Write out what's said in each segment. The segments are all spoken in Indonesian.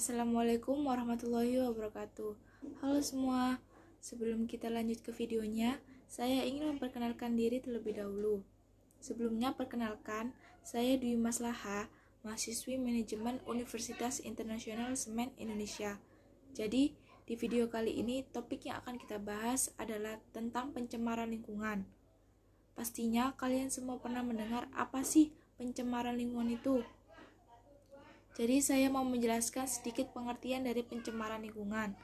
Assalamualaikum warahmatullahi wabarakatuh. Halo semua, sebelum kita lanjut ke videonya, saya ingin memperkenalkan diri terlebih dahulu. Sebelumnya perkenalkan, saya Dwi Maslaha, mahasiswi manajemen Universitas Internasional Semen Indonesia. Jadi, di video kali ini topik yang akan kita bahas adalah tentang pencemaran lingkungan. Pastinya kalian semua pernah mendengar apa sih pencemaran lingkungan itu? Jadi saya mau menjelaskan sedikit pengertian dari pencemaran lingkungan.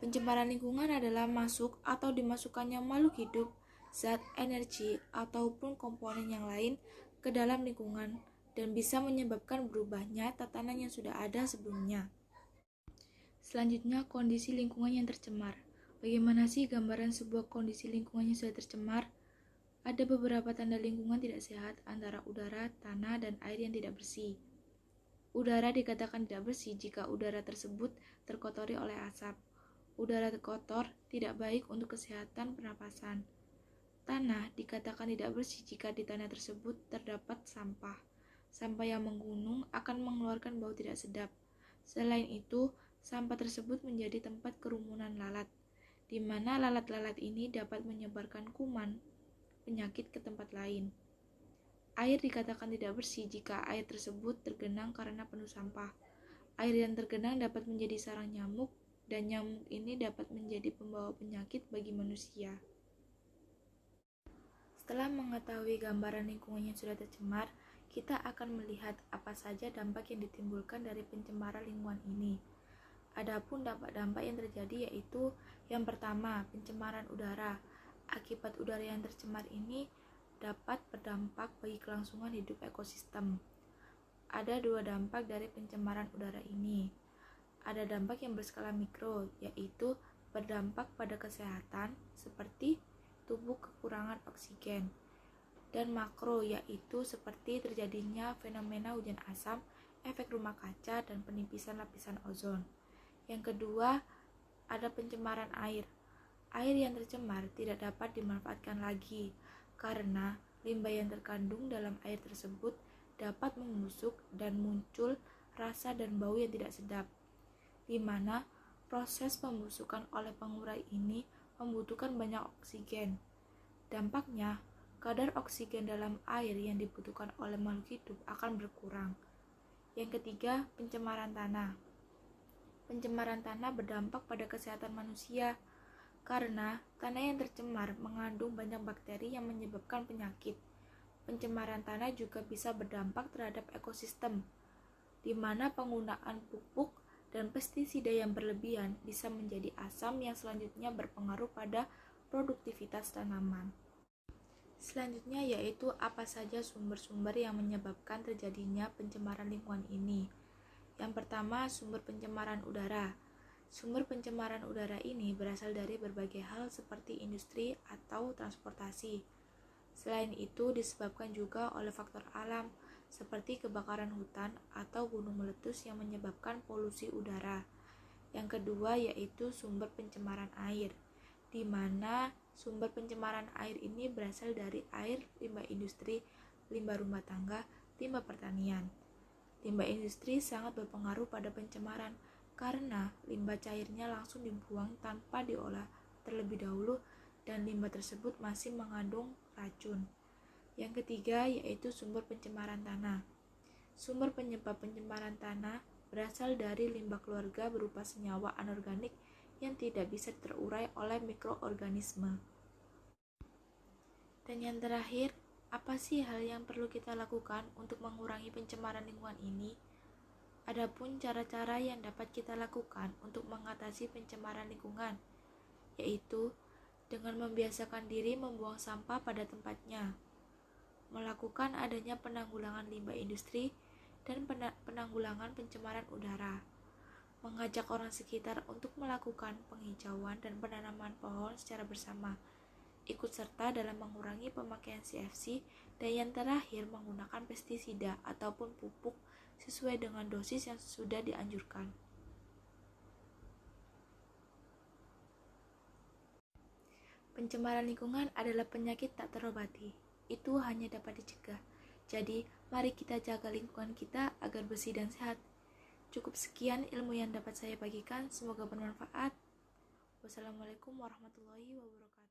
Pencemaran lingkungan adalah masuk atau dimasukkannya makhluk hidup, zat, energi, ataupun komponen yang lain ke dalam lingkungan dan bisa menyebabkan berubahnya tatanan yang sudah ada sebelumnya. Selanjutnya, kondisi lingkungan yang tercemar. Bagaimana sih gambaran sebuah kondisi lingkungan yang sudah tercemar? Ada beberapa tanda lingkungan tidak sehat antara udara, tanah, dan air yang tidak bersih. Udara dikatakan tidak bersih jika udara tersebut terkotori oleh asap. Udara kotor tidak baik untuk kesehatan pernapasan. Tanah dikatakan tidak bersih jika di tanah tersebut terdapat sampah. Sampah yang menggunung akan mengeluarkan bau tidak sedap. Selain itu, sampah tersebut menjadi tempat kerumunan lalat, di mana lalat-lalat ini dapat menyebarkan kuman penyakit ke tempat lain. Air dikatakan tidak bersih jika air tersebut tergenang karena penuh sampah. Air yang tergenang dapat menjadi sarang nyamuk, dan nyamuk ini dapat menjadi pembawa penyakit bagi manusia. Setelah mengetahui gambaran lingkungan yang sudah tercemar, kita akan melihat apa saja dampak yang ditimbulkan dari pencemaran lingkungan ini. Adapun dampak-dampak yang terjadi yaitu yang pertama, pencemaran udara. Akibat udara yang tercemar ini dapat berdampak bagi kelangsungan hidup ekosistem. Ada dua dampak dari pencemaran udara ini. Ada dampak yang berskala mikro, yaitu berdampak pada kesehatan seperti tubuh kekurangan oksigen, dan makro, yaitu seperti terjadinya fenomena hujan asam, efek rumah kaca, dan penipisan lapisan ozon. Yang kedua, ada pencemaran air. Air yang tercemar tidak dapat dimanfaatkan lagi karena limbah yang terkandung dalam air tersebut dapat membusuk dan muncul rasa dan bau yang tidak sedap, di mana proses pembusukan oleh pengurai ini membutuhkan banyak oksigen. Dampaknya, kadar oksigen dalam air yang dibutuhkan oleh makhluk hidup akan berkurang. Yang ketiga, pencemaran tanah. Pencemaran tanah berdampak pada kesehatan manusia, karena tanah yang tercemar mengandung banyak bakteri yang menyebabkan penyakit. Pencemaran tanah juga bisa berdampak terhadap ekosistem, di mana penggunaan pupuk dan pestisida yang berlebihan bisa menjadi asam yang selanjutnya berpengaruh pada produktivitas tanaman. Selanjutnya yaitu apa saja sumber-sumber yang menyebabkan terjadinya pencemaran lingkungan ini. Yang pertama, sumber pencemaran udara. Sumber pencemaran udara ini berasal dari berbagai hal seperti industri atau transportasi. Selain itu disebabkan juga oleh faktor alam seperti kebakaran hutan atau gunung meletus yang menyebabkan polusi udara. Yang kedua yaitu sumber pencemaran air, di mana sumber pencemaran air ini berasal dari air, limbah industri, limbah rumah tangga, limbah pertanian. Limbah industri sangat berpengaruh pada pencemaran karena limbah cairnya langsung dibuang tanpa diolah terlebih dahulu dan limbah tersebut masih mengandung racun. Yang ketiga yaitu sumber pencemaran tanah. Sumber penyebab pencemaran tanah berasal dari limbah keluarga berupa senyawa anorganik yang tidak bisa terurai oleh mikroorganisme. Dan yang terakhir, apa sih hal yang perlu kita lakukan untuk mengurangi pencemaran lingkungan ini? Adapun cara-cara yang dapat kita lakukan untuk mengatasi pencemaran lingkungan, yaitu dengan membiasakan diri membuang sampah pada tempatnya, melakukan adanya penanggulangan limbah industri dan penanggulangan pencemaran udara, mengajak orang sekitar untuk melakukan penghijauan dan penanaman pohon secara bersama, ikut serta dalam mengurangi pemakaian CFC, dan yang terakhir menggunakan pestisida ataupun pupuk sesuai dengan dosis yang sudah dianjurkan. Pencemaran lingkungan adalah penyakit tak terobati. Itu hanya dapat dicegah. Jadi, mari kita jaga lingkungan kita agar bersih dan sehat. Cukup sekian ilmu yang dapat saya bagikan, semoga bermanfaat. Wassalamualaikum warahmatullahi wabarakatuh.